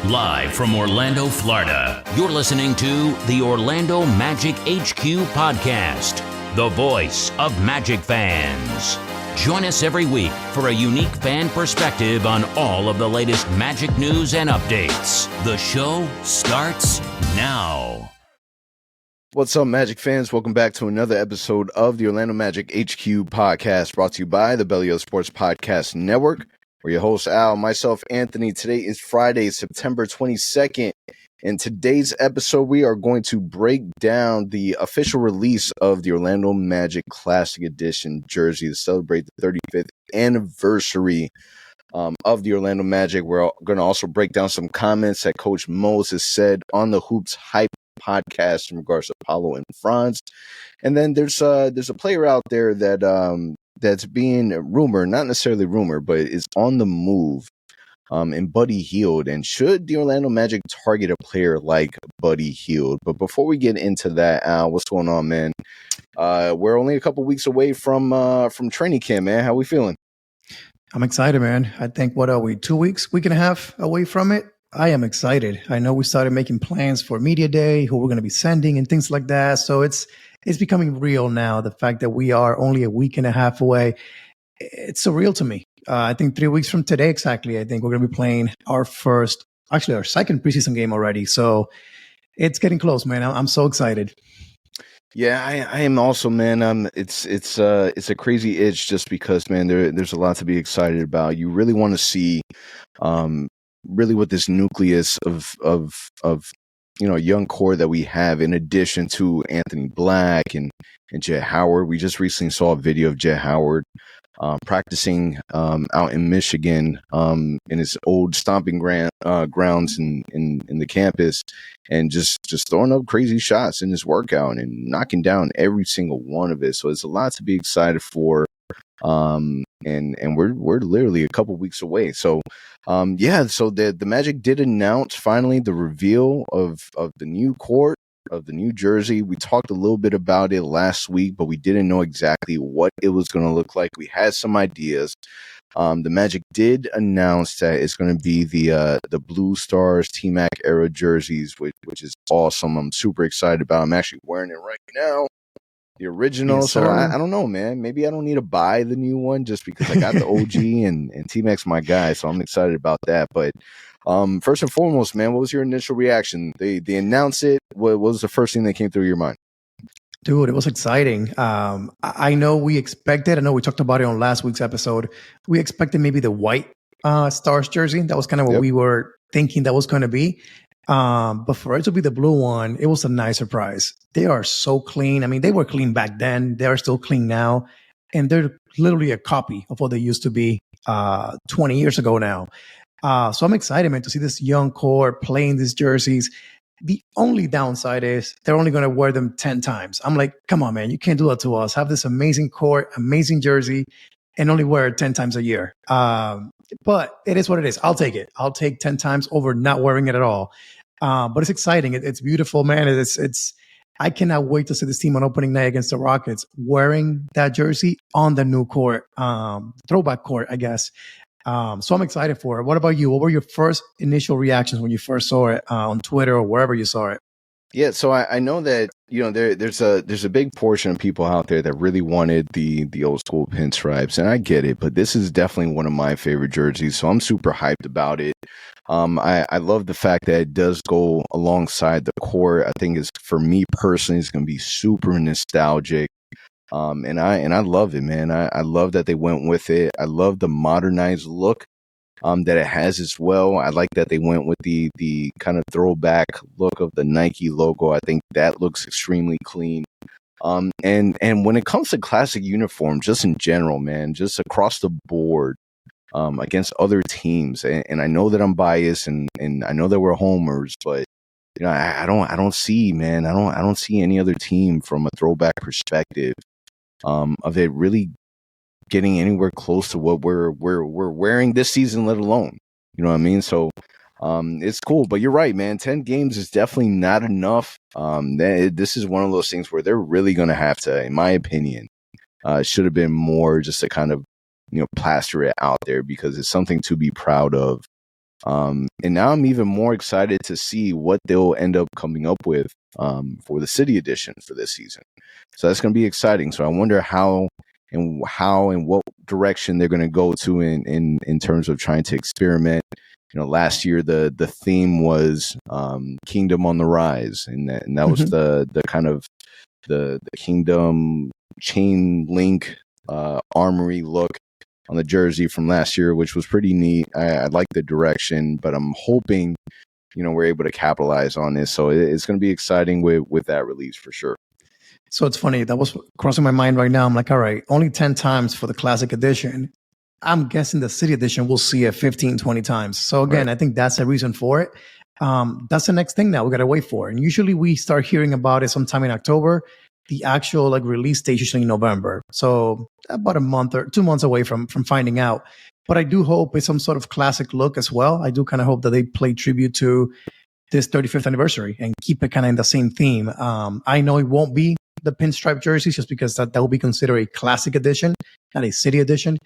Live from Orlando, Florida, you're listening to the Orlando Magic HQ podcast, the voice of Magic fans. Join us every week for a unique fan perspective on all of the latest Magic news and updates. The show starts now. What's up, Magic fans? Welcome back to another episode of the Orlando Magic HQ podcast, brought to you by the Belly of Sports Podcast Network. We're your hosts, Al, myself, Anthony. Today is Friday, September 22nd. In today's episode, we are going to break down the official release of the Orlando Magic Classic Edition jersey to celebrate the 35th anniversary of the Orlando Magic. We're going to also break down some comments that Coach Mose has said on the Hoops Hype podcast in regards to Paolo and Franz. And then there's a player out there that that's being rumored, not necessarily rumored, but is on the move, in Buddy Hield. And should the Orlando Magic target a player like Buddy Hield? But before we get into that, Al, what's going on, man? We're only a couple weeks away from training camp, man. How we feeling? I'm excited, man. I think, what are we, 2 weeks, week and a half away from it? I am excited. I know we started making plans for Media Day, who we're going to be sending and things like that. So it's becoming real now. The fact that we are only a week and a half away, it's surreal to me. I think 3 weeks from today, exactly, I think we're going to be playing our second preseason game already. So it's getting close, man. I'm so excited. Yeah, I am also, man. It's a crazy itch just because, man, there's a lot to be excited about. You really want to see, really what this nucleus of young core that we have, in addition to Anthony Black and Jet Howard. We just recently saw a video of Jet Howard practicing out in Michigan in his old stomping grounds in the campus, and just throwing up crazy shots in his workout and knocking down every single one of it. So it's a lot to be excited for. And we're literally a couple weeks away. So so the Magic did announce finally the reveal of the new court, of the new jersey. We talked a little bit about it last week, but we didn't know exactly what it was going to look like. We had some ideas. The Magic did announce that it's going to be the Blue Stars T-Mac era jerseys, which is awesome. I'm super excited about. I'm actually wearing it right now. The original. Yes, so I don't know, man. Maybe I don't need to buy the new one just because I got the OG and T-Mac's my guy. So I'm excited about that. But first and foremost, man, what was your initial reaction? They announced it. What was the first thing that came through your mind? Dude, it was exciting. I know we talked about it on last week's episode. We expected maybe the white Stars jersey. That was kind of what we were thinking that was going to be. But for it to be the blue one, it was a nice surprise. They are so clean. I mean, they were clean back then. They are still clean now. And they're literally a copy of what they used to be 20 years ago now. So I'm excited, man, to see this young core playing these jerseys. The only downside is they're only going to wear them 10 times. I'm like, come on, man, you can't do that to us. Have this amazing core, amazing jersey, and only wear it 10 times a year. But it is what it is. I'll take it. I'll take 10 times over not wearing it at all. But it's exciting. It's beautiful, man. I cannot wait to see this team on opening night against the Rockets wearing that jersey on the new court, throwback court, I guess. So I'm excited for it. What about you? What were your first initial reactions when you first saw it on Twitter or wherever you saw it? Yeah, so I know that, there's a big portion of people out there that really wanted the old school pinstripes, and I get it, but this is definitely one of my favorite jerseys, so I'm super hyped about it. I love the fact that it does go alongside the court. I think for me personally, it's going to be super nostalgic. And I love it, man. I love that they went with it. I love the modernized look that it has as well. I like that they went with the kind of throwback look of the Nike logo. I think that looks extremely clean. And when it comes to classic uniforms, just in general, man, just across the board, against other teams, and I know that I'm biased, and I know that we're homers, but I don't see any other team from a throwback perspective of it really getting anywhere close to what we're wearing this season, let alone, you know what I mean? So it's cool, but you're right, man. 10 games is definitely not enough. This is one of those things where they're really going to have to, in my opinion, should have been more just to kind of, plaster it out there, because it's something to be proud of. And now I'm even more excited to see what they'll end up coming up with for the City Edition for this season. So that's going to be exciting. So I wonder how and what direction they're going to go to in terms of trying to experiment. Last year the theme was Kingdom on the Rise, and that was the kind of the Kingdom chain link armory look on the jersey from last year, which was pretty neat. I like the direction, but I'm hoping we're able to capitalize on this. So it's going to be exciting with that release for sure. So it's funny, that was crossing my mind right now. I'm like, all right, only 10 times for the classic edition. I'm guessing the City Edition we'll see it 15, 20 times. So again, right. I think that's a reason for it. That's the next thing now we got to wait for. And usually we start hearing about it sometime in October. The actual release date usually in November. So about a month or 2 months away from finding out. But I do hope it's some sort of classic look as well. I do kind of hope that they play tribute to this 35th anniversary and keep it kind of in the same theme. I know it won't be the pinstripe jerseys just because that will be considered a classic edition, not a City edition.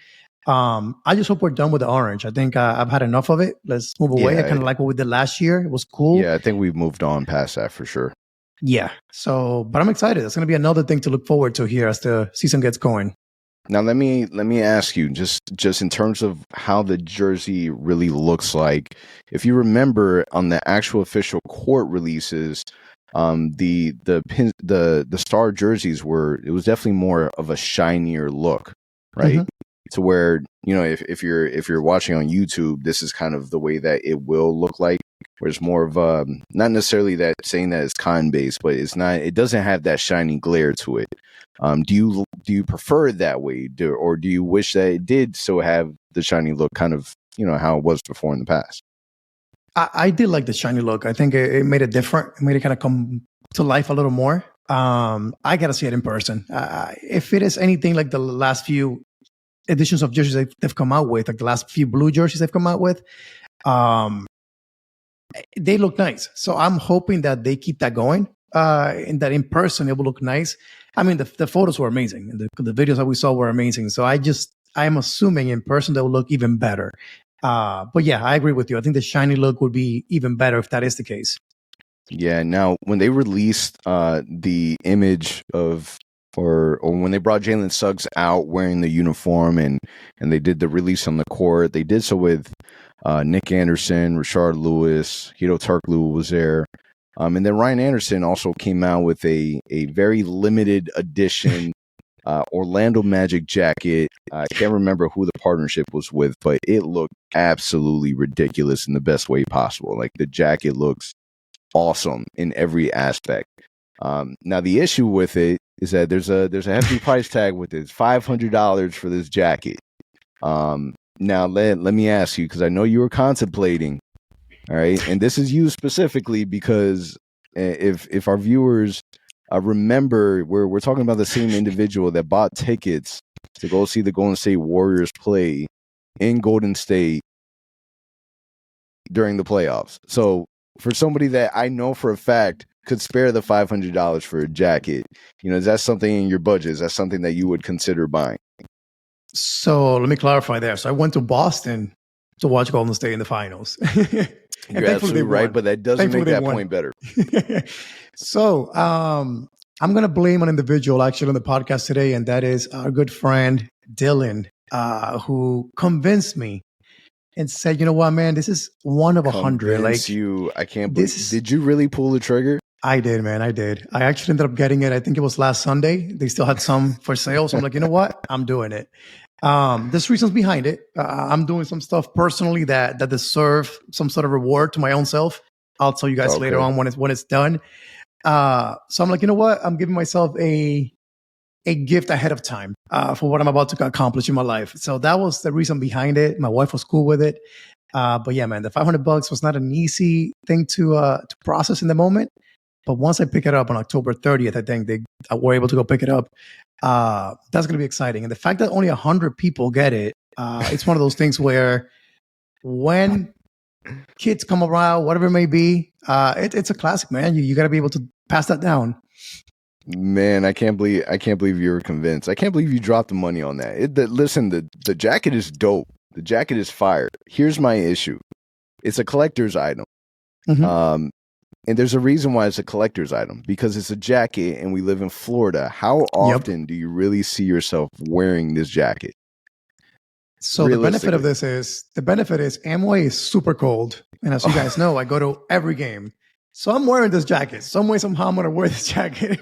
I just hope we're done with the orange. I think I've had enough of it. Let's move away. I kind of like what we did last year. It was cool. Yeah, I think we've moved on past that for sure. Yeah. So, but I'm excited. It's going to be another thing to look forward to here as the season gets going. Now, let me ask you, just in terms of how the jersey really looks like. If you remember on the actual official court releases, the star jerseys it was definitely more of a shinier look, right? Mm-hmm. To where if you're watching on YouTube, this is kind of the way that it will look like. Where it's more of not necessarily that saying that it's cotton based, but it doesn't have that shiny glare to it. Do you prefer it that way, or do you wish that it did so have the shiny look, kind of how it was before in the past? I did like the shiny look. I think it made it different. It made it kind of come to life a little more. I gotta see it in person. If it is anything like the last few editions of jerseys they've come out with, like the last few blue jerseys they've come out with, they look nice. So I'm hoping that they keep that going, and that in person it will look nice. I mean, the photos were amazing. The videos that we saw were amazing. So I'm assuming in person they will look even better. But yeah, I agree with you. I think the shiny look would be even better if that is the case. Yeah. Now, when they released the image of, or when they brought Jalen Suggs out wearing the uniform and they did the release on the court, they did so with Nick Anderson, Rashard Lewis, Hedo Turkoglu was there. And then Ryan Anderson also came out with a very limited edition Orlando Magic jacket. I can't remember who the partnership was with, but it looked absolutely ridiculous in the best way possible. Like, the jacket looks awesome in every aspect. Now, the issue with it is that there's a hefty price tag with it. It's $500 for this jacket. Now, let me ask you, because I know you were contemplating. All right. And this is you specifically because if our viewers remember, we're talking about the same individual that bought tickets to go see the Golden State Warriors play in Golden State during the playoffs. So for somebody that I know for a fact could spare the $500 for a jacket, is that something in your budget? Is that something that you would consider buying? So let me clarify there. So I went to Boston to watch Golden State in the finals. You're absolutely right, but that doesn't make that point better. So I'm going to blame an individual actually on the podcast today, and that is our good friend Dylan, who convinced me and said, you know what, man, this is one of 100. Like, I can't believe. Did you really pull the trigger? I did, man. I did. I actually ended up getting it. I think it was last Sunday. They still had some for sale. So I'm like, you know what? I'm doing it. There's reasons behind it. I'm doing some stuff personally that deserve some sort of reward to my own self. I'll tell you guys later on when it's done. So I'm like, you know what? I'm giving myself a gift ahead of time for what I'm about to accomplish in my life. So that was the reason behind it. My wife was cool with it. But yeah, man, the $500 was not an easy thing to process in the moment. But once I pick it up on October 30th, I think they were able to go pick it up. That's going to be exciting. And the fact that only 100 people get it, it's one of those things where when kids come around, whatever it may be, it's a classic, man. You got to be able to pass that down. Man, I can't believe you were convinced. I can't believe you dropped the money on that. Listen, the jacket is dope. The jacket is fire. Here's my issue. it's a collector's item. Mhm. And there's a reason why it's a collector's item, because it's a jacket and we live in Florida. How Yep. often do you really see yourself wearing this jacket? So the benefit of this is Amway is super cold. And as you guys know, I go to every game. So I'm wearing this jacket. Some way, somehow I'm going to wear this jacket.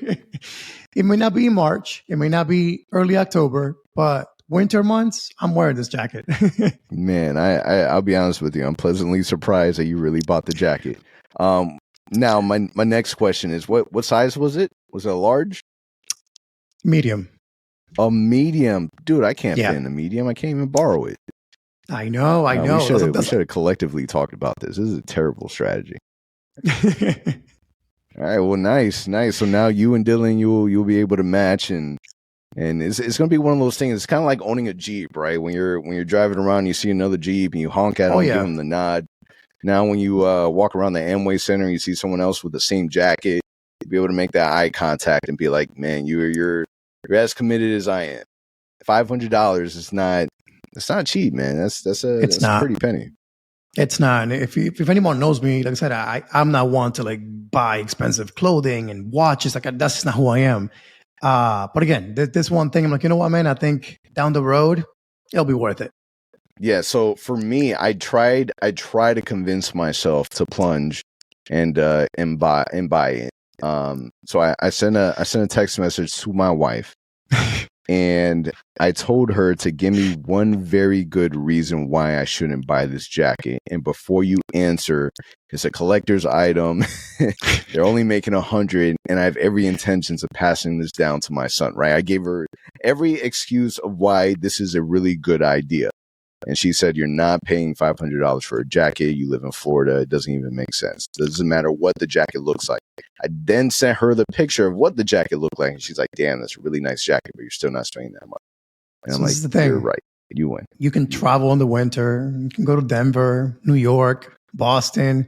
It may not be March. It may not be early October, but winter months, I'm wearing this jacket. Man, I'll be honest with you. I'm pleasantly surprised that you really bought the jacket. Now, my next question is, what size was it? Was it a large? Medium. A medium. Dude, I can't Yeah. fit in a medium. I can't even borrow it. I know. We should have collectively talked about this. This is a terrible strategy. All right, well, nice. So now you and Dylan, you'll be able to match, and it's gonna be one of those things. It's kind of like owning a Jeep, right? When you're driving around, you see another Jeep and you honk at them, give them the nod. Now, when you walk around the Amway Center and you see someone else with the same jacket, you'll be able to make that eye contact and be like, "Man, you're as committed as I am." $500 is not. It's not cheap, man. That's a pretty penny. It's not. And if anyone knows me, like I said, I'm not one to like buy expensive clothing and watches. Like that's just not who I am. But again, this one thing, I'm like, you know what, man? I think down the road, it'll be worth it. Yeah. So for me, I try to convince myself to plunge and buy it. So I sent a text message to my wife. And I told her to give me one very good reason why I shouldn't buy this jacket. And before you answer, it's a collector's item. They're only making 100, and I have every intentions of passing this down to my son, right? I gave her every excuse of why this is a really good idea. And she said, "You're not paying $500 for a jacket. You live in Florida. It doesn't even make sense. It doesn't matter what the jacket looks like." I then sent her the picture of what the jacket looked like. And she's like, "Damn, that's a really nice jacket, but you're still not spending that much." And I'm like, "This is the thing. You're right. You win." You can travel in the winter. You can go to Denver, New York, Boston.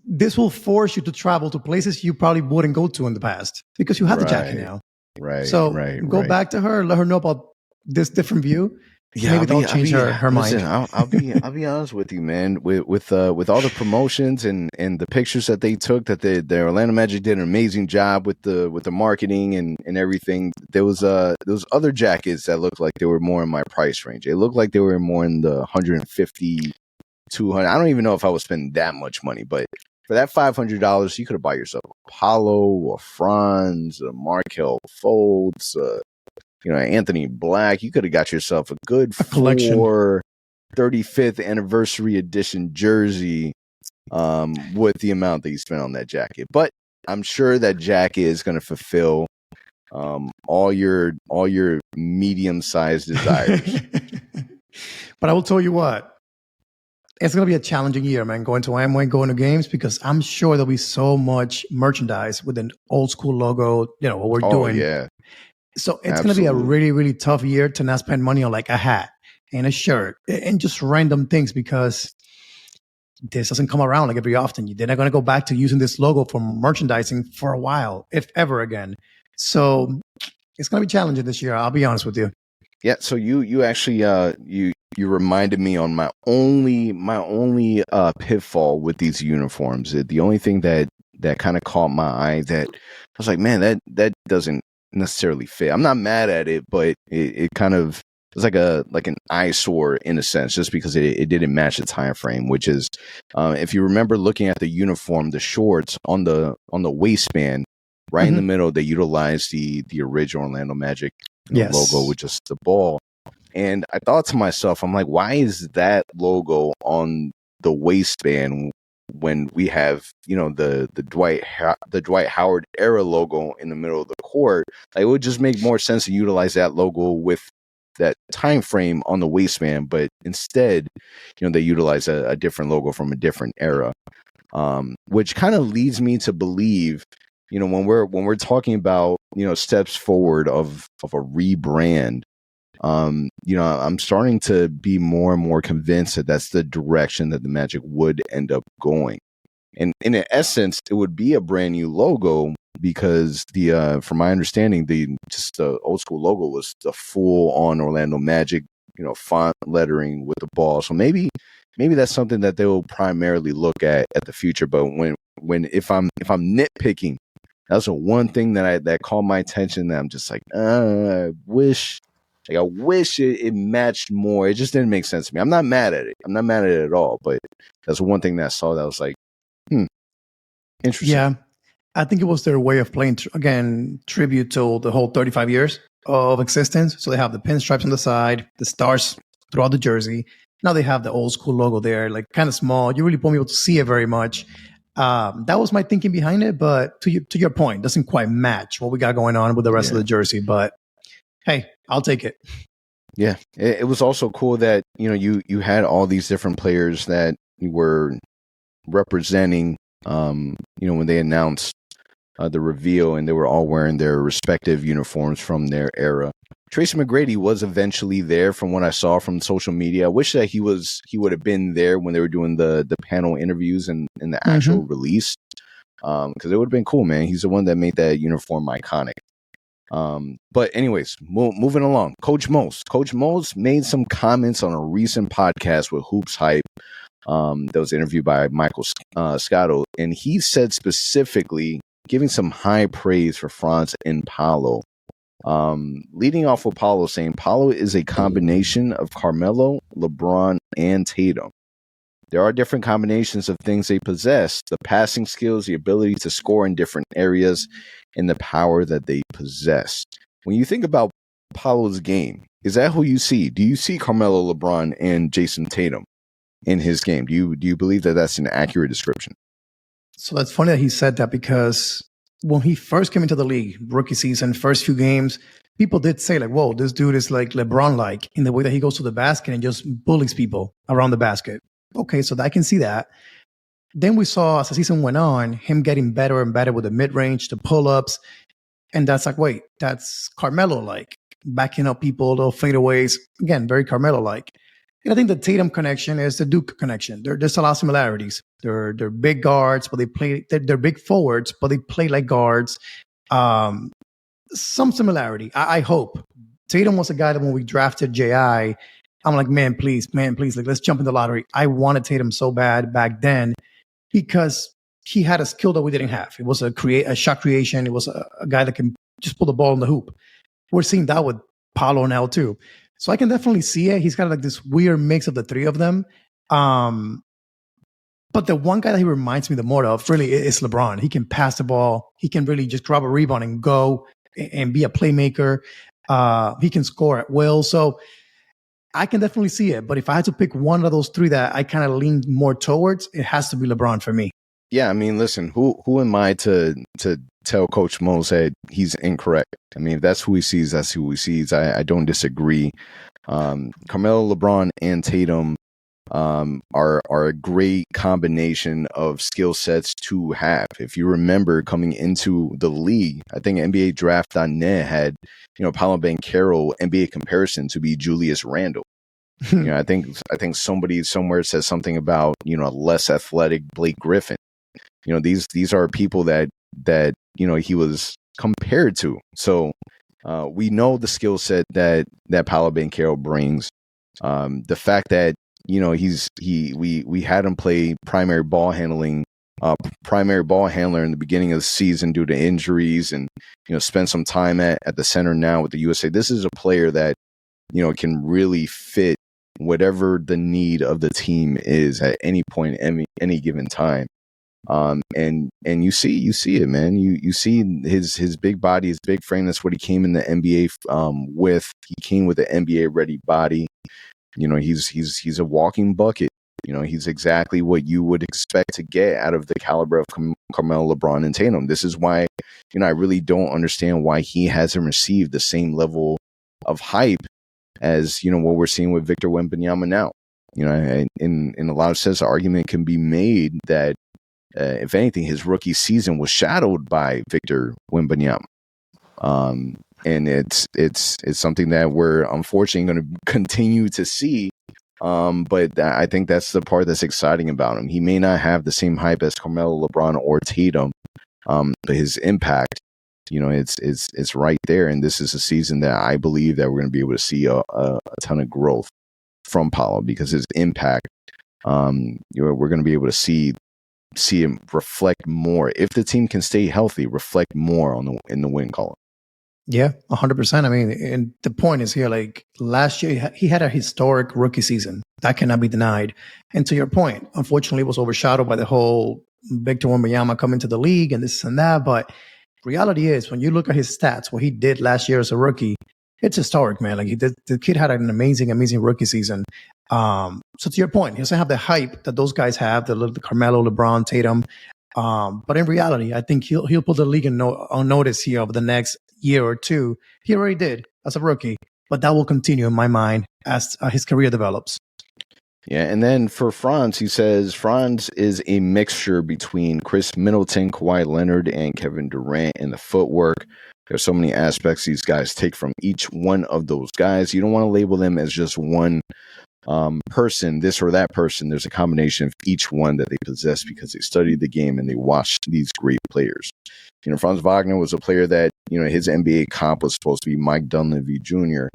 This will force you to travel to places you probably wouldn't go to in the past because you have the jacket now. Right. So go back to her, let her know about this different view. Yeah, maybe they'll change her mind. Listen, I'll be honest with you, man. With all the promotions and the pictures that they took, that the Orlando Magic did an amazing job with the marketing and everything. There was other jackets that looked like they were more in my price range. It looked like they were more in the 150, 200. I don't even know if I would spend that much money, but for that $500, you could have bought yourself a Paolo or Franz, a Markelle Fultz, Anthony Black. You could have got yourself a good collection. 35th anniversary edition jersey with the amount that you spent on that jacket. But I'm sure that jacket is going to fulfill all your medium-sized desires. But I will tell you what, it's going to be a challenging year, man, going to Amway, going to games, because I'm sure there'll be so much merchandise with an old school logo, what we're doing. Yeah. So it's going to be a really, really tough year to not spend money on like a hat and a shirt and just random things, because this doesn't come around like every often. They're not going to go back to using this logo for merchandising for a while, if ever again. So it's going to be challenging this year. I'll be honest with you. Yeah. So you actually you reminded me on my only pitfall with these uniforms. The only thing that kind of caught my eye, that I was like, man, that doesn't necessarily fit. I'm not mad at it, but it kind of was like an eyesore in a sense, just because it didn't match the time frame. Which is, if you remember looking at the uniform, the shorts on the waistband, right in the middle, they utilized the original Orlando Magic logo with just the ball. And I thought to myself, I'm like, why is that logo on the waistband when we have, the Dwight Howard era logo in the middle of the court? Like, it would just make more sense to utilize that logo with that time frame on the waistband, but instead, they utilize a different logo from a different era, which kind of leads me to believe, when we're talking about, steps forward of a rebrand. I'm starting to be more and more convinced that that's the direction that the Magic would end up going. And in essence, it would be a brand new logo, because from my understanding, the old school logo was the full on Orlando Magic, font lettering with the ball. So maybe maybe that's something that they will primarily look at the future. But if I'm nitpicking, that's the one thing that caught my attention. That I'm just like, I wish it matched more. It just didn't make sense to me. I'm not mad at it. I'm not mad at it at all. But that's one thing that I saw that was like, interesting. Yeah, I think it was their way of playing, again, tribute to the whole 35 years of existence. So they have the pinstripes on the side, the stars throughout the jersey. Now they have the old school logo there, like kind of small. You really won't be able to see it very much. That was my thinking behind it. But to your point, doesn't quite match what we got going on with the rest of the jersey. But hey, I'll take it. Yeah, it was also cool that you had all these different players that you were representing. When they announced the reveal, and they were all wearing their respective uniforms from their era. Tracy McGrady was eventually there, from what I saw from social media. I wish that he would have been there when they were doing the panel interviews and the actual release, because it would have been cool, man. He's the one that made that uniform iconic. But anyways, moving along. Coach Mose made some comments on a recent podcast with Hoops Hype. That was interviewed by Michael Scotto, and he said specifically, giving some high praise for Franz and Paolo. Leading off with Paolo, saying Paolo is a combination of Carmelo, LeBron, and Tatum. There are different combinations of things they possess: the passing skills, the ability to score in different areas, and the power that they possess. When you think about Paolo's game, is that who you see? Do you see Carmelo, LeBron, and Jason Tatum in his game? Do you believe that that's an accurate description? So that's funny that he said that, because when he first came into the league, rookie season, first few games, people did say like, whoa, this dude is like LeBron-like in the way that he goes to the basket and just bullies people around the basket. Okay, so I can see that. Then we saw, as the season went on, him getting better and better with the mid-range, the pull-ups. And that's like, wait, that's Carmelo-like, backing up people, little fadeaways. Again, very Carmelo-like. And I think the Tatum connection is the Duke connection. There's a lot of similarities. They're big guards, but they're big forwards, but they play like guards. Some similarity, I hope. Tatum was a guy that when we drafted J.I., I'm like, man, please, like, let's jump in the lottery. I wanted Tatum so bad back then because he had a skill that we didn't have. It was a shot creation. It was a guy that can just pull the ball in the hoop. We're seeing that with Paolo now too. So I can definitely see it. He's got like this weird mix of the three of them. But the one guy that he reminds me the more of really is LeBron. He can pass the ball. He can really just grab a rebound and go and be a playmaker. He can score at will. So I can definitely see it. But if I had to pick one of those three that I kind of lean more towards, it has to be LeBron for me. Yeah, I mean, listen, who am I to tell Coach Mose that he's incorrect? I mean, if that's who he sees, that's who he sees. I don't disagree. Carmelo, LeBron, and Tatum are a great combination of skill sets to have. If you remember coming into the league, I think NBA Draft.net had, Paolo Banchero NBA comparison to be Julius Randle. I think somebody somewhere says something about, less athletic Blake Griffin. These are people that he was compared to. So we know the skill set that Paolo Banchero brings. The fact that we had him play primary ball handler in the beginning of the season due to injuries, and spend some time at the center now with the USA. This is a player that can really fit whatever the need of the team is at any point, any given time. And you see it, man. You see his big body, his big frame. That's what he came in the NBA with. He came with an NBA ready body. He's a walking bucket. He's exactly what you would expect to get out of the caliber of Carmelo, LeBron, and Tatum. This is why, I really don't understand why he hasn't received the same level of hype as, what we're seeing with Victor Wembanyama now. In a lot of sense, the argument can be made that, if anything, his rookie season was shadowed by Victor Wembanyama. And it's something that we're unfortunately going to continue to see. But I think that's the part that's exciting about him. He may not have the same hype as Carmelo, LeBron, or Tatum, but his impact, it's right there. And this is a season that I believe that we're going to be able to see a ton of growth from Paolo, because his impact we're going to be able to see him reflect more. If the team can stay healthy, reflect more in the win column. Yeah, 100%. I mean, and the point is here, like last year, he had a historic rookie season. That cannot be denied. And to your point, unfortunately, it was overshadowed by the whole Victor Wembanyama coming to the league and this and that. But reality is, when you look at his stats, what he did last year as a rookie, it's historic, man. Like the kid had an amazing rookie season. So to your point, he doesn't have the hype that those guys have, the Carmelo, LeBron, Tatum. But in reality, I think he'll put the league on notice here over the next year or two. He already did as a rookie, but that will continue in my mind as his career develops. Yeah, and then for Franz, he says Franz is a mixture between Chris Middleton, Kawhi Leonard, and Kevin Durant in the footwork. There's so many aspects these guys take from each one of those guys. You don't want to label them as just one person, this or that person. There's a combination of each one that they possess because they studied the game and they watched these great players. Franz Wagner was a player that, his NBA comp was supposed to be Mike Dunleavy Jr.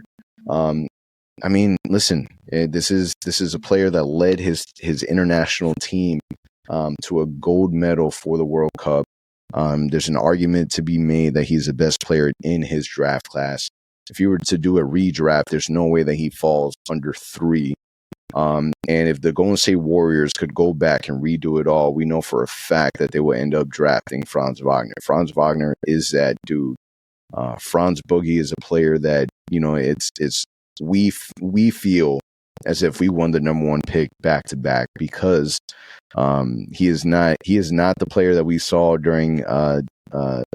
I mean, listen, this is a player that led his international team to a gold medal for the World Cup. There's an argument to be made that he's the best player in his draft class. If you were to do a redraft, there's no way that he falls under 3. And if the Golden State Warriors could go back and redo it all, we know for a fact that they will end up drafting Franz Wagner. Franz Wagner is that dude. Franz Boogie is a player that, we feel as if we won the number 1 pick back to back because he is not the player that we saw during not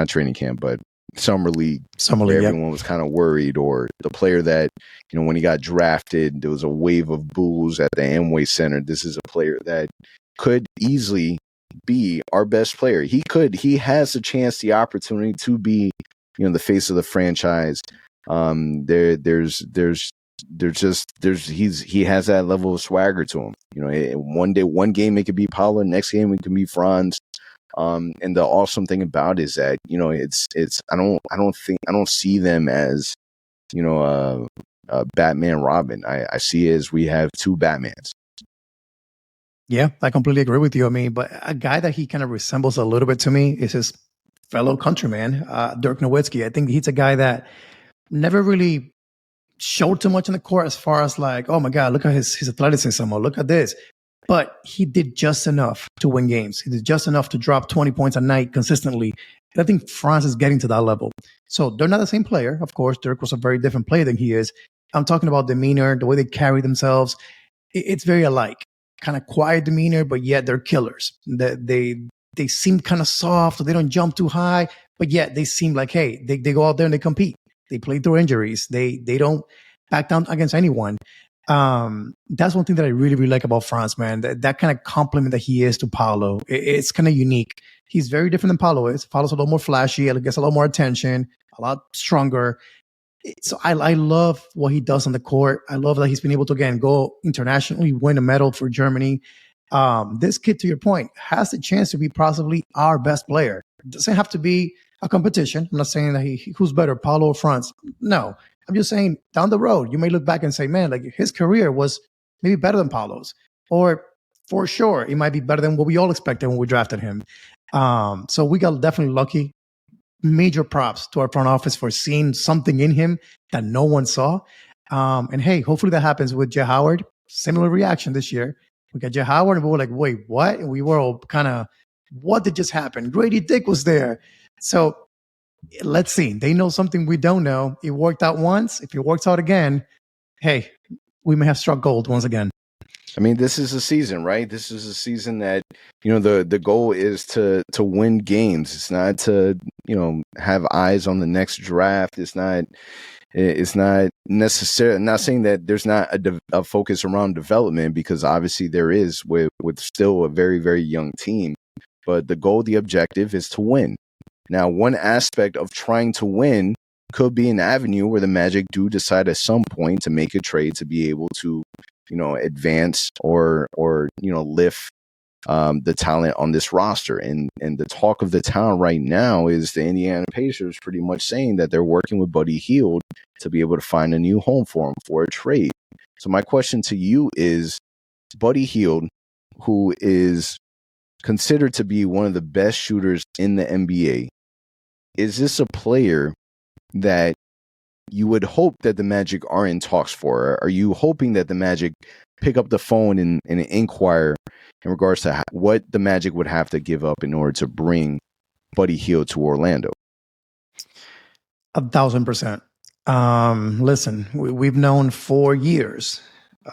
training camp, but summer league where everyone was kind of worried, or the player that, when he got drafted, there was a wave of boos at the Amway Center. This is a player that could easily be our best player. He has a chance, the opportunity to be, the face of the franchise. He has that level of swagger to him. One game it could be Paolo, next game it can be Franz. And the awesome thing about it is that, I don't see them as, Batman Robin. I see it as we have 2 Batmans. Yeah, I completely agree with you. I mean, but a guy that he kind of resembles a little bit to me is his fellow countryman, Dirk Nowitzki. I think he's a guy that never really showed too much in the court as far as like, oh my God, look at his athleticism, or look at this. But he did just enough to win games. He did just enough to drop 20 points a night consistently. And I think Franz is getting to that level. So they're not the same player. Of course, Dirk was a very different player than he is. I'm talking about demeanor, the way they carry themselves. It's very alike. Kind of quiet demeanor, but yet they're killers. They seem kind of soft, or they don't jump too high, but yet they seem like, hey, they go out there and they compete. They play through injuries. They don't back down against anyone. That's one thing that I really, really like about Franz, man. That kind of compliment that he is to Paolo, it's kind of unique. He's very different than Paolo is. Paolo's a little more flashy, gets a lot more attention, a lot stronger. So I love what he does on the court. I love that he's been able to, again, go internationally, win a medal for Germany. This kid, to your point, has the chance to be possibly our best player. It doesn't have to be a competition. I'm not saying that who's better, Paolo or Franz. No, I'm just saying down the road, you may look back and say, man, like his career was maybe better than Paolo's, or for sure, it might be better than what we all expected when we drafted him. So we got definitely lucky. Major props to our front office for seeing something in him that no one saw. And hey, hopefully that happens with Jay Howard. Similar reaction this year. We got Jay Howard and we were like, wait, what? And we were all kind of, what did just happen? Grady Dick was there. So let's see. They know something we don't know. It worked out once. If it works out again, hey, we may have struck gold once again. I mean, this is a season, right? This is a season that, the goal is to win games. It's not to, have eyes on the next draft. It's not necessarily, I'm not saying that there's not a focus around development, because obviously there is with still a very, very young team. But the goal, the objective is to win. Now, one aspect of trying to win could be an avenue where the Magic do decide at some point to make a trade to be able to, advance or lift the talent on this roster. And the talk of the town right now is the Indiana Pacers pretty much saying that they're working with Buddy Hield to be able to find a new home for him for a trade. So my question to you is, Buddy Hield, who is considered to be one of the best shooters in the NBA, is this a player that you would hope that the Magic are in talks for? Are you hoping that the Magic pick up the phone and inquire in regards to what the Magic would have to give up in order to bring Buddy Hield to Orlando? 1,000%. Listen, we've known for years.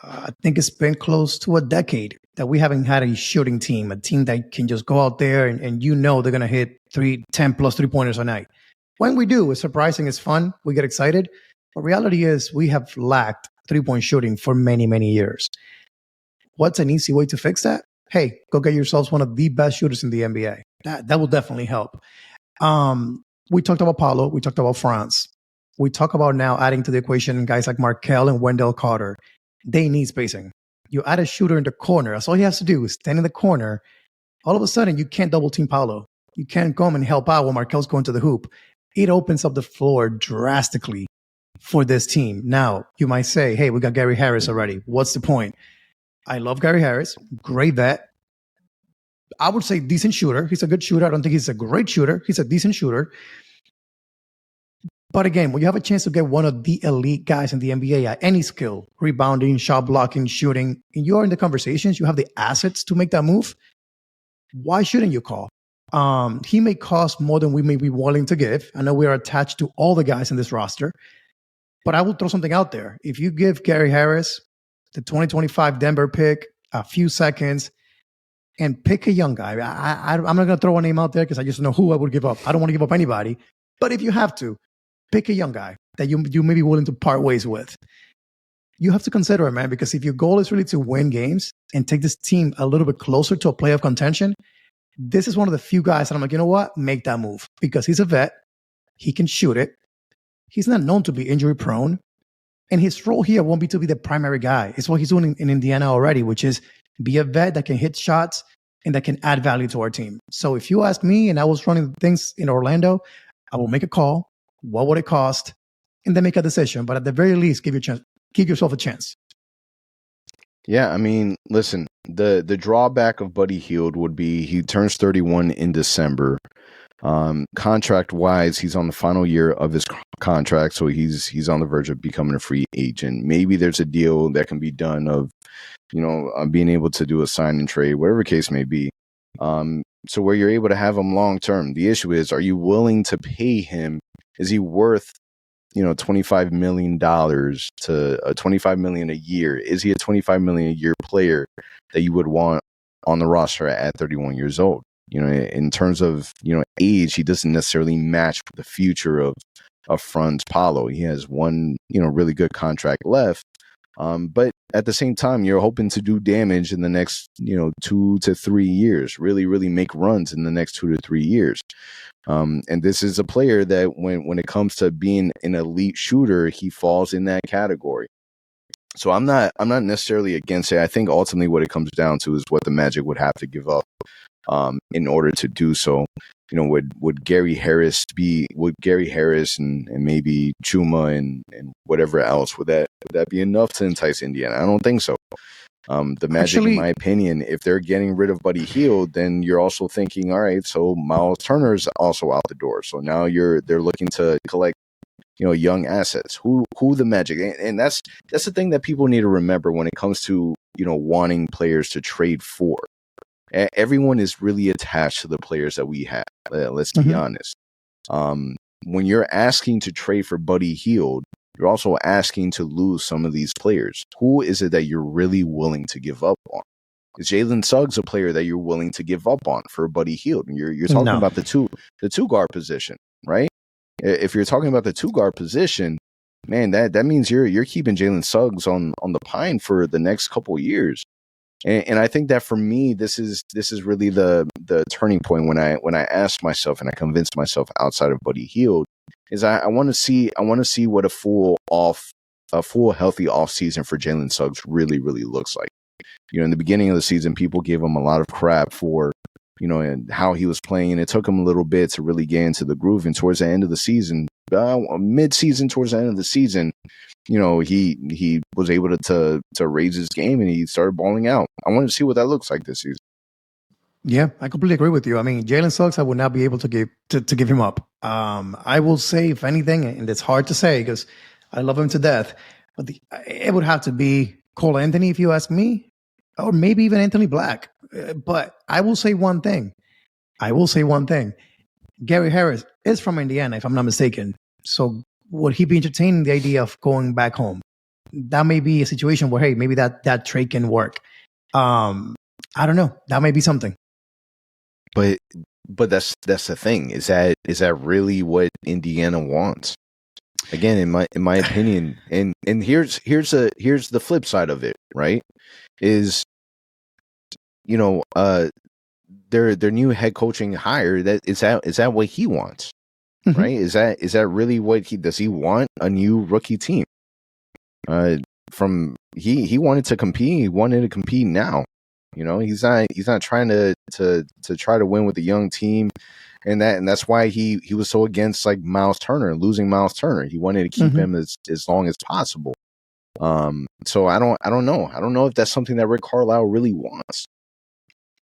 I think it's been close to a decade that we haven't had a shooting team, a team that can just go out there and they're going to hit 10 plus 3-pointers a night. When we do, it's surprising, it's fun, we get excited. But reality is we have lacked 3-point shooting for many, many years. What's an easy way to fix that? Hey, go get yourselves one of the best shooters in the NBA. That will definitely help. We talked about Paolo. We talked about Franz. We talk about now adding to the equation guys like Markelle and Wendell Carter. They need spacing. You add a shooter in the corner. That's all he has to do is stand in the corner. All of a sudden, you can't double team Paolo. You can't come and help out when Markelle's going to the hoop. It opens up the floor drastically for this team. Now, you might say, hey, we got Gary Harris already. What's the point? I love Gary Harris. Great vet. I would say decent shooter. He's a good shooter. I don't think he's a great shooter. He's a decent shooter. But again, when you have a chance to get one of the elite guys in the NBA at any skill, rebounding, shot blocking, shooting, and you are in the conversations, you have the assets to make that move, why shouldn't you call? He may cost more than we may be willing to give. I know we are attached to all the guys in this roster, but I will throw something out there. If you give Gary Harris the 2025 Denver pick, a few seconds, and pick a young guy, I'm not going to throw a name out there because I just know who I would give up. I don't want to give up anybody. But if you have to, pick a young guy that you may be willing to part ways with. You have to consider it, man, because if your goal is really to win games and take this team a little bit closer to a playoff contention, this is one of the few guys that I'm like, you know what? Make that move because he's a vet. He can shoot it. He's not known to be injury prone. And his role here won't be to be the primary guy. It's what he's doing in Indiana already, which is be a vet that can hit shots and that can add value to our team. So if you ask me and I was running things in Orlando, I will make a call. What would it cost? And then make a decision. But at the very least, give yourself a chance. Yeah, I mean, listen, the drawback of Buddy Hield would be he turns 31 in December. Contract-wise, he's on the final year of his contract, so he's on the verge of becoming a free agent. Maybe there's a deal that can be done of, being able to do a sign and trade, whatever case may be. So where you're able to have him long-term. The issue is, are you willing to pay him? Is he worth $25 million to $25 million a year? Is he a $25 million a year player that you would want on the roster at 31 years old? In terms of age, he doesn't necessarily match the future of Franz Paolo. He has one really good contract left, but at the same time, you're hoping to do damage in the next 2 to 3 years. Really make runs in the next 2 to 3 years. And this is a player that when it comes to being an elite shooter, he falls in that category. So I'm not necessarily against it. I think ultimately what it comes down to is what the Magic would have to give up in order to do so. Would Gary Harris and maybe Chuma and whatever else, would that be enough to entice Indiana? I don't think so. The Magic, in my opinion, if they're getting rid of Buddy Hield, then you're also thinking, all right, so Miles Turner's also out the door. So now they're looking to collect, young assets. Who the Magic, and that's the thing that people need to remember when it comes to wanting players to trade for. Everyone is really attached to the players that we have. Let's be honest. When you're asking to trade for Buddy Hield, you're also asking to lose some of these players. Who is it that you're really willing to give up on? Is Jalen Suggs a player that you're willing to give up on for Buddy Hield? You're talking about the two guard position, right? If you're talking about the 2 guard position, man, that means you're keeping Jalen Suggs on the pine for the next couple of years. And I think that for me, this is really the turning point when I asked myself and I convinced myself outside of Buddy Hield is I want to see what a full healthy off season for Jalen Suggs really looks like. In the beginning of the season, people gave him a lot of crap for and how he was playing. And it took him a little bit to really get into the groove. And towards the end of the season, mid-season, towards the end of the season, he was able to raise his game and he started balling out. I want to see what that looks like this season. Yeah, I completely agree with you. I mean, Jalen Suggs, I would not be able to give him up. I will say, if anything, and it's hard to say because I love him to death, but it would have to be Cole Anthony, if you ask me, or maybe even Anthony Black. But I will say one thing. Gary Harris is from Indiana, if I'm not mistaken. So would he be entertaining the idea of going back home? That may be a situation where, hey, maybe that trade can work. I don't know. That may be something. But that's the thing. Is that really what Indiana wants? Again, in my opinion, and here's the flip side of it, right? Is their new head coaching hire, is that what he wants? Mm-hmm. Right? Is that really what he want? A new rookie team? He wanted to compete. He wanted to compete now. He's not trying to try to win with a young team, and that's why he was so against like Miles Turner and losing Miles Turner. He wanted to keep him as long as possible. So I don't know. I don't know if that's something that Rick Carlisle really wants.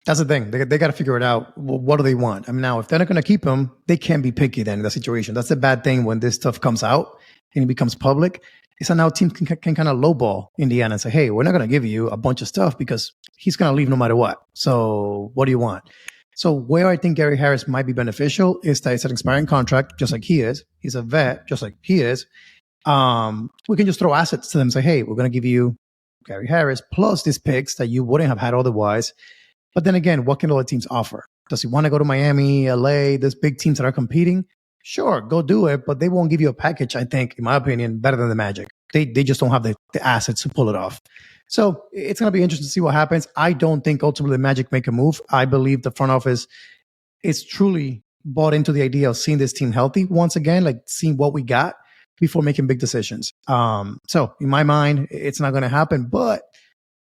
That's the thing. They got to figure it out. Well, what do they want? I mean, now if they're not going to keep him, they can't be picky then in that situation. That's the bad thing when this stuff comes out and it becomes public. It's now teams can kind of lowball Indiana and say, hey, we're not going to give you a bunch of stuff because he's going to leave no matter what. So what do you want? So where I think Gary Harris might be beneficial is that it's an expiring contract, just like he is. He's a vet, just like he is. We can just throw assets to them and say, hey, we're going to give you Gary Harris plus these picks that you wouldn't have had otherwise. But then again, what can all the teams offer? Does he want to go to Miami, LA, these big teams that are competing? Sure, go do it, but they won't give you a package, I think, in my opinion, better than the Magic. They just don't have the assets to pull it off. So it's going to be interesting to see what happens. I don't think ultimately the Magic make a move. I believe the front office is truly bought into the idea of seeing this team healthy once again, like seeing what we got before making big decisions. So in my mind, it's not going to happen, but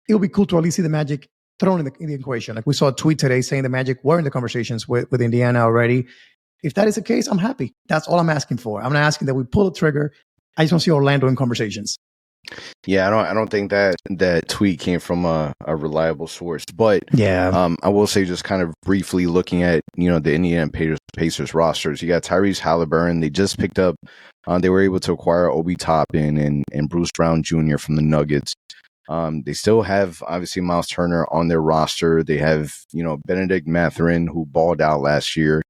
it'll be cool to at least see the Magic thrown in the equation. Like we saw a tweet today saying the Magic were in the conversations with Indiana already. If that is the case, I'm happy. That's all I'm asking for. I'm not asking that we pull the trigger. I just want to see Orlando in conversations. Yeah, I don't think that tweet came from a reliable source. But yeah, I will say, just kind of briefly looking at the Indiana Pacers rosters, you got Tyrese Halliburton. They just picked up. They were able to acquire Obi Toppin and Bruce Brown Jr. from the Nuggets. They still have obviously Miles Turner on their roster. They have Benedict Mathurin, who balled out last year.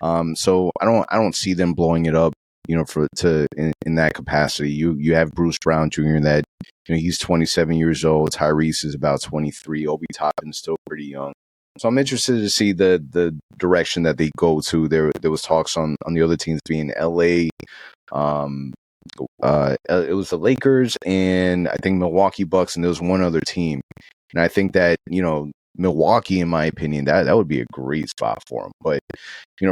So I don't see them blowing it up, in that capacity. You have Bruce Brown Jr. that he's 27 years old. Tyrese is about 23. Obi Toppin is still pretty young. So I'm interested to see the direction that they go to. There was talks on the other teams being LA. It was the Lakers and I think Milwaukee Bucks, and there was one other team. And I think that Milwaukee, in my opinion, that would be a great spot for them. But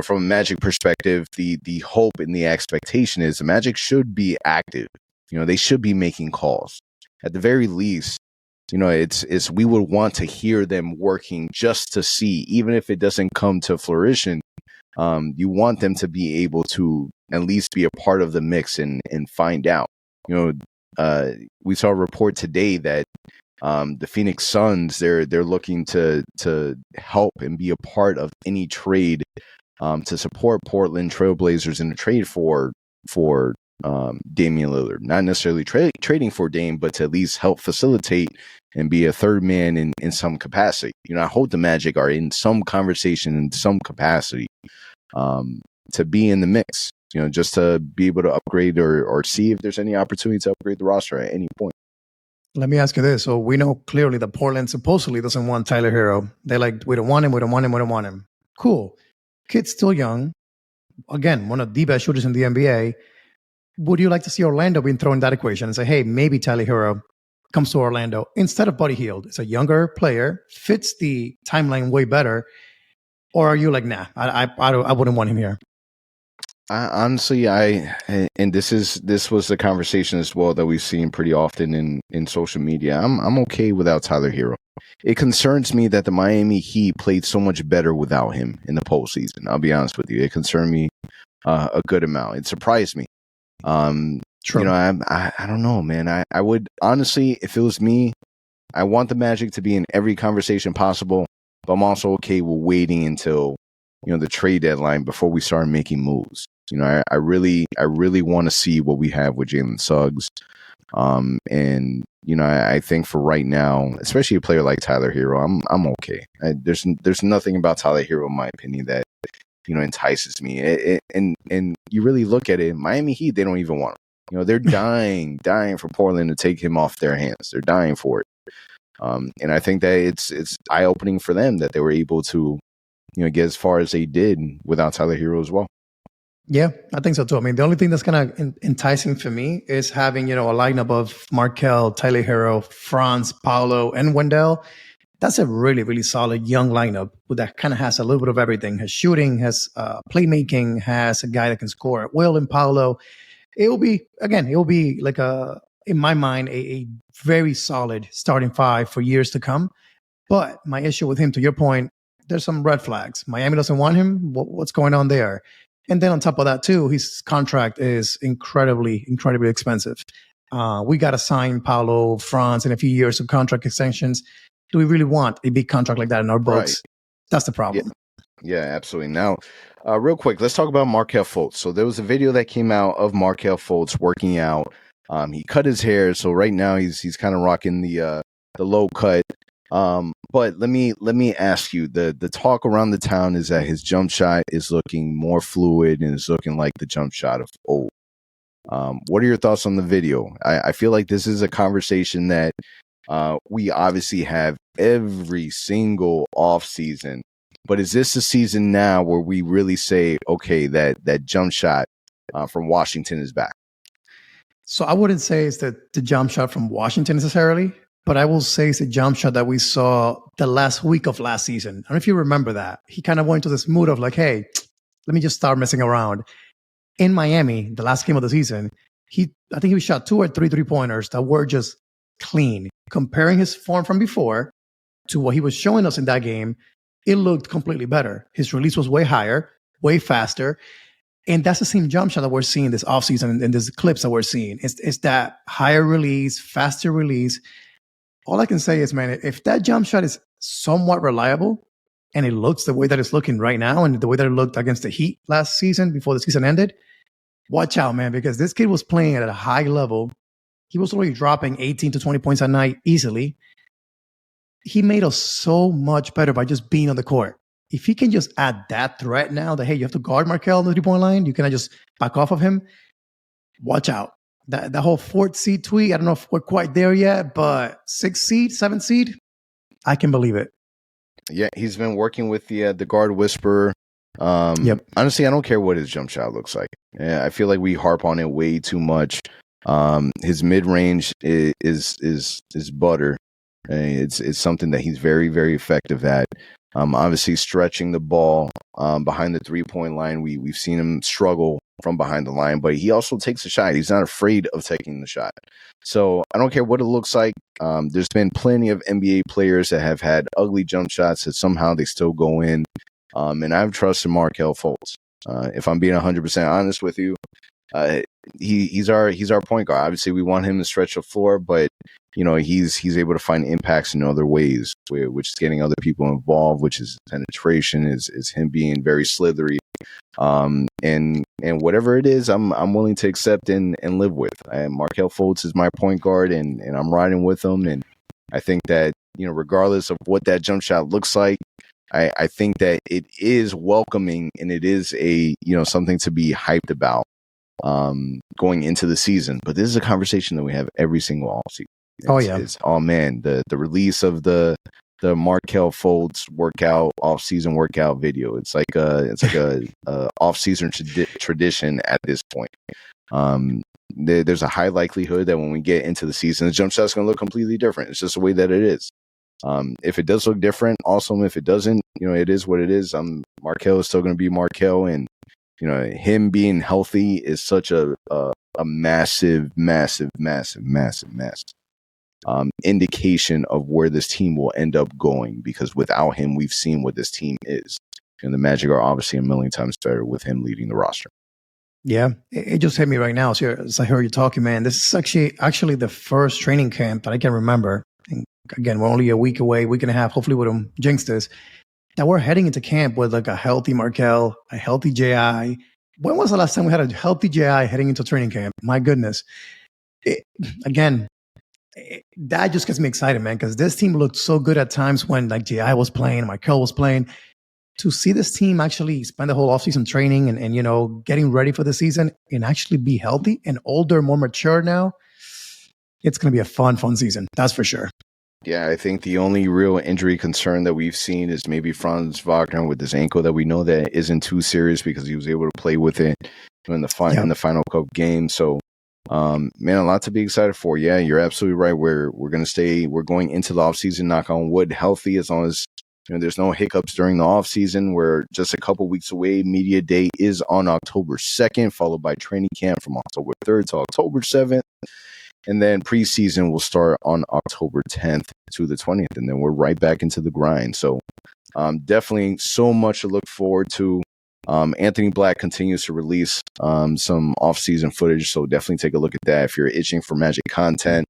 from a Magic perspective, the hope and the expectation is the Magic should be active. They should be making calls at the very least. It's we would want to hear them working just to see, even if it doesn't come to fruition. You want them to be able to at least be a part of the mix and find out. We saw a report today that the Phoenix Suns, they're looking to help and be a part of any trade to support Portland Trailblazers in a trade for Damian Lillard. Not necessarily trading for Dame, but to at least help facilitate and be a third man in some capacity. I hope the Magic are in some conversation in some capacity to be in the mix. Just to be able to upgrade or see if there's any opportunity to upgrade the roster at any point. Let me ask you this. So we know clearly that Portland supposedly doesn't want Tyler Hero. They're like, we don't want him. Cool. Kid's still young. Again, one of the best shooters in the NBA. Would you like to see Orlando being thrown in that equation and say, hey, maybe Tyler Hero comes to Orlando instead of Buddy Hield? It's a younger player, fits the timeline way better. Or are you like, nah, I wouldn't want him here? Honestly, and this was the conversation as well that we've seen pretty often in social media. I'm okay without Tyler Hero. It concerns me that the Miami Heat played so much better without him in the postseason. I'll be honest with you. It concerned me a good amount. It surprised me. True. You know, I don't know, man. I would honestly, if it was me, I want the Magic to be in every conversation possible, but I'm also okay with waiting until, you know, the trade deadline before we start making moves. You know, I really want to see what we have with Jalen Suggs. And you know, I think for right now, especially a player like Tyler Hero, I'm okay. There's nothing about Tyler Hero, in my opinion, that, you know, entices me. And you really look at it, Miami Heat, they don't even want him. You know, they're dying for Portland to take him off their hands. They're dying for it. And I think that it's eye opening for them that they were able to, you know, get as far as they did without Tyler Hero as well. Yeah, I think so too. I mean, the only thing that's kind of enticing for me is having, you know, a lineup of Markelle, Tyler Hero, Franz, Paolo, and Wendell. That's a really, really solid young lineup that kind of has a little bit of everything. Has shooting, has playmaking, has a guy that can score at will in Paolo. It will be like in my mind, a very solid starting five for years to come. But my issue with him, to your point, there's some red flags. Miami doesn't want him. What's going on there? And then on top of that, too, his contract is incredibly, incredibly expensive. We got to sign Paolo, Franz in a few years of contract extensions. Do we really want a big contract like that in our books? Right. That's the problem. Yeah, absolutely. Now, real quick, let's talk about Markelle Fultz. So there was a video that came out of Markelle Fultz working out. He cut his hair, so right now he's kind of rocking the low cut. But let me ask you, the talk around the town is that his jump shot is looking more fluid and is looking like the jump shot of old. What are your thoughts on the video? I feel like this is a conversation that we obviously have every single off season, but is this a season now where we really say, okay, that jump shot from Washington is back? So I wouldn't say it's the jump shot from Washington necessarily, but I will say it's a jump shot that we saw the last week of last season. I don't know if you remember that. He kind of went into this mood of like, hey, let me just start messing around. In Miami, the last game of the season, I think he shot 2 or 3 3-pointers that were just clean. Comparing his form from before to what he was showing us in that game, it looked completely better. His release was way higher, way faster. And that's the same jump shot that we're seeing this offseason and these clips that we're seeing. It's that higher release, faster release. All I can say is, man, if that jump shot is somewhat reliable and it looks the way that it's looking right now and the way that it looked against the Heat last season before the season ended, watch out, man, because this kid was playing at a high level. He was already dropping 18 to 20 points a night easily. He made us so much better by just being on the court. If he can just add that threat now that, hey, you have to guard Markelle on the 3-point line, you cannot just back off of him, watch out. That whole 4th seed tweet, I don't know if we're quite there yet, but 6th seed, 7th seed, I can believe it. Yeah, he's been working with the guard whisperer. Yep. Honestly, I don't care what his jump shot looks like. Yeah, I feel like we harp on it way too much. His mid range is butter. It's something that he's very, very effective at. Obviously, stretching the ball behind the 3-point line. We've seen him struggle from behind the line, but he also takes a shot. He's not afraid of taking the shot. So I don't care what it looks like. There's been plenty of NBA players that have had ugly jump shots that somehow they still go in. And I've trusted Markelle Fultz. If I'm being 100% honest with you, he's our point guard. Obviously, we want him to stretch the floor, but you know he's able to find impacts in other ways, which is getting other people involved, which is penetration, is him being very slithery, and whatever it is, I'm willing to accept and live with. Markelle Fultz is my point guard, and I'm riding with him, and I think that, you know, regardless of what that jump shot looks like, I think that it is welcoming and it is a, you know, something to be hyped about going into the season. But this is a conversation that we have every single offseason. Oh man, the release of the Markelle Fultz off-season workout video. It's like a off-season tradition at this point. There's a high likelihood that when we get into the season, the jump shot's going to look completely different. It's just the way that it is. If it does look different, awesome. If it doesn't, you know, it is what it is. Markelle is still going to be Markelle, and him being healthy is such a massive indication of where this team will end up going, because without him, we've seen what this team is. And the Magic are obviously a million times better with him leading the roster. Yeah, it just hit me right now. So as I heard you talking, man, this is actually the first training camp that I can remember. And again, we're only a week away, week and a half. Hopefully we don't jinx this. That we're heading into camp with like a healthy Markelle, a healthy JI. When was the last time we had a healthy JI heading into training camp? My goodness. That just gets me excited, man, because this team looked so good at times when like JI was playing, Markelle was playing. To see this team actually spend the whole offseason training and getting ready for the season and actually be healthy and older, more mature now, it's going to be a fun season. That's for sure. Yeah, I think the only real injury concern that we've seen is maybe Franz Wagner with his ankle that we know that isn't too serious because he was able to play with it in the final cup game. So, man, a lot to be excited for. Yeah, you're absolutely right. We're going into the offseason, knock on wood, healthy, as long as there's no hiccups during the offseason. We're just a couple weeks away. Media Day is on October 2nd, followed by training camp from October 3rd to October 7th. And then preseason will start on October 10th to the 20th. And then we're right back into the grind. So definitely so much to look forward to. Anthony Black continues to release some off-season footage. So definitely take a look at that if you're itching for Magic content.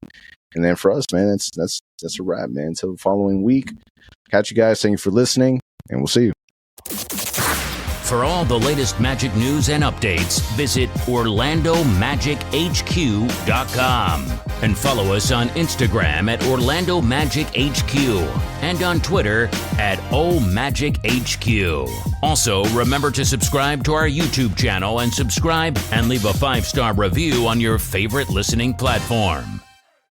And then for us, man, that's a wrap, man. Until the following week. Catch you guys. Thank you for listening, and we'll see you. For all the latest Magic news and updates, visit OrlandoMagicHQ.com and follow us on Instagram at Orlando Magic HQ and on Twitter at OMagicHQ. Also, remember to subscribe to our YouTube channel and subscribe and leave a 5-star review on your favorite listening platform.